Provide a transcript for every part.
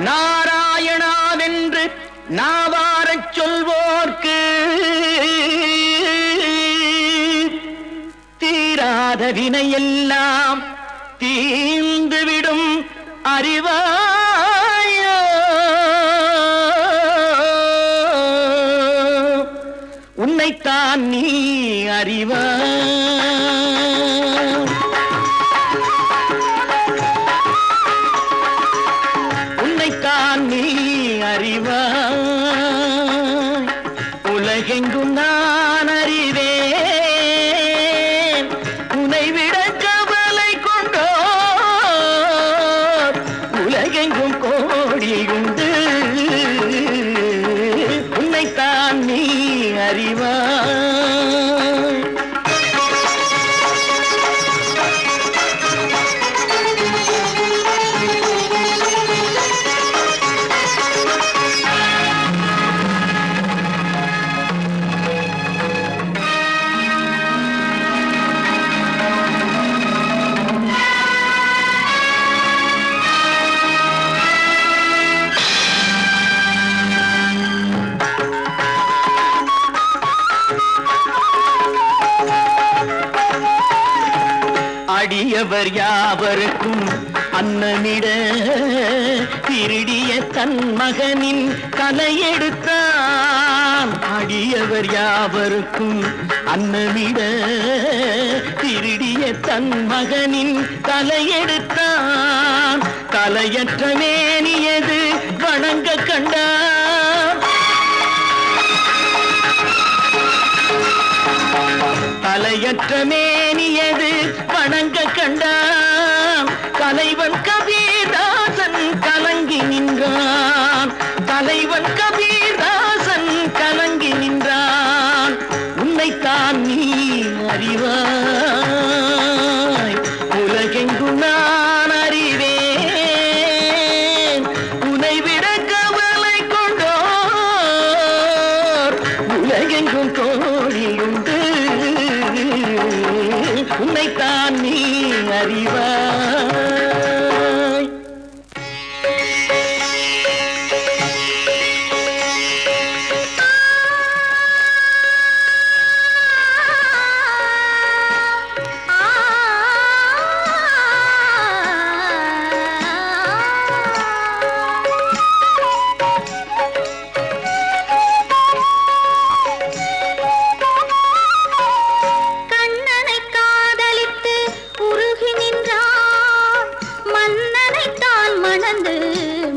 நாராயணாவென்று நாவாரச் சொல்வோர்க்கு தீராத வினையெல்லாம் தீர்ந்துவிடும் அறிவாயோ. உன்னைத்தான் நீ அறிவாய். உன்னைத்தான் நீ அறிவாய். உலகெங்கும் நான் அறிவேன். உன்னை விட கவலை கொண்டோர் உலகெங்கும் கோடி உண்டு. உன்னைத்தான் நீ அறிவாய். அடியவர் யாவருக்கும் அன்னமிட திருடிய தன் மகனின் தலையெடுத்தான். அடியவர் யாவருக்கும் அன்னமிட திருடிய தன் மகனின் தலையெடுத்தான். தலையற்ற மேனியது வணங்க கண்டான். தலையற்ற மேனியது வணங்க கண்டான். தலைவன் கபீர்தாசன் கலங்கி நின்றான். தலைவன் கபீர்தாசன் கலங்கி நின்றான். உன்னைத்தான் நீ அறிவாய். உலகெங்கும் நான் அறிவேன். உன்னை விட கவலை கொண்டோர் உலகெங்கும் கோடியுண்டு. உன்னைத்தான் நீ அறிவாய்.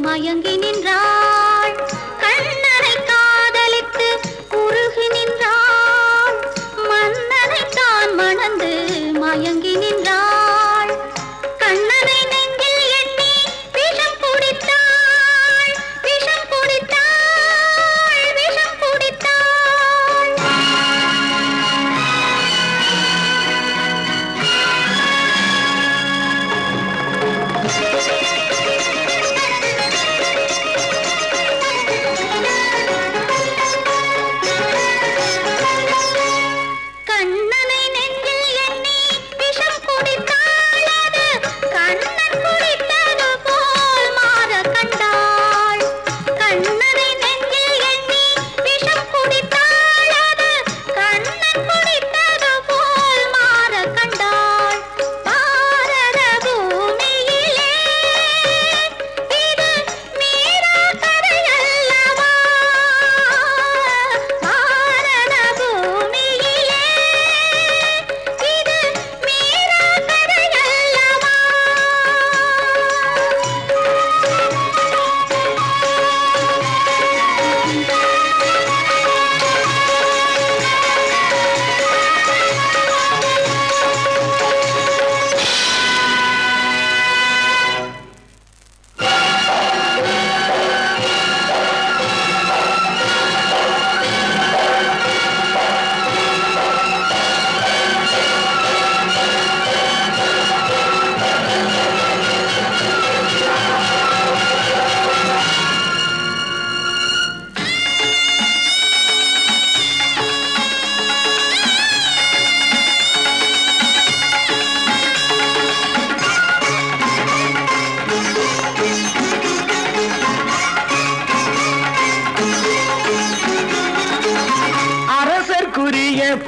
மயங்கி நின்றாள். கண்ணனை காதலித்து உருகி நின்றாள். மன்னனை தான் மணந்து மயங்கி நின்றாள். கண்ணனை நெஞ்சில் எண்ணி விஷம் குடித்தாள். விஷம் குடித்தாள். விஷம் குடித்தாள்.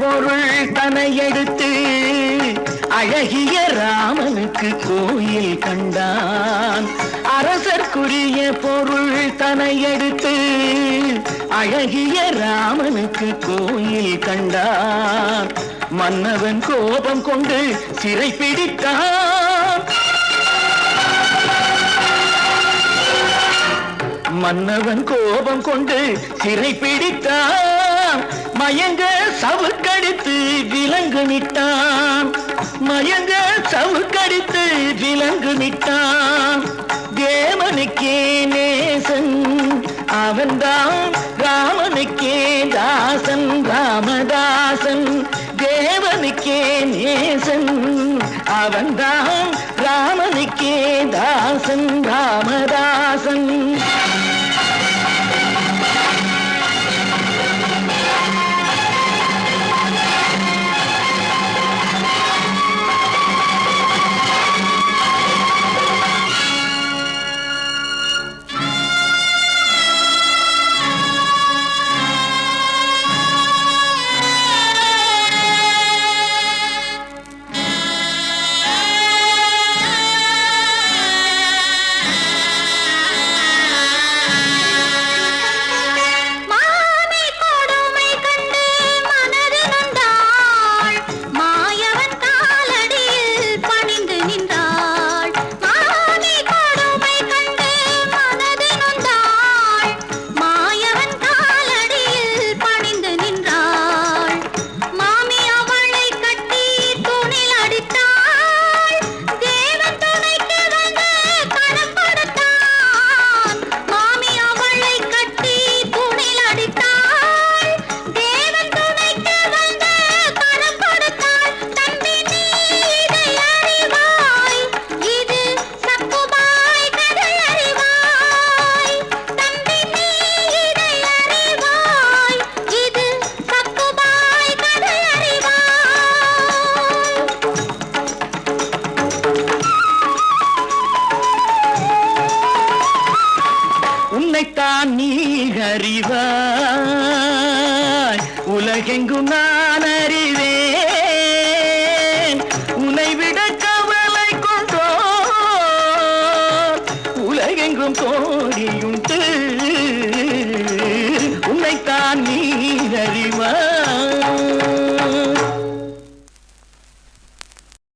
பொருள் தனை எடுத்து அழகிய ராமனுக்கு கோயில் கண்டான். அரசர்க்குரிய பொருள் தனை எடுத்து அழகிய ராமனுக்கு கோயில் கண்டான். மன்னவன் கோபம் கொண்டு சிறை பிடித்தான். மன்னவன் கோபம் கொண்டு சிறை பிடித்தான். மயங்க சவுக்கடித்து விலங்கு நிட்டான். மயங்க சவுக்கடித்து விலங்கு நிட்டான். தேவனுக்கே நேசன் அவன்தான், ராமனுக்கே தாசன் ராமதாசன். தேவனுக்கே நேசன் அவன்தான், ராமனுக்கே தாசன் ராமதாசன்.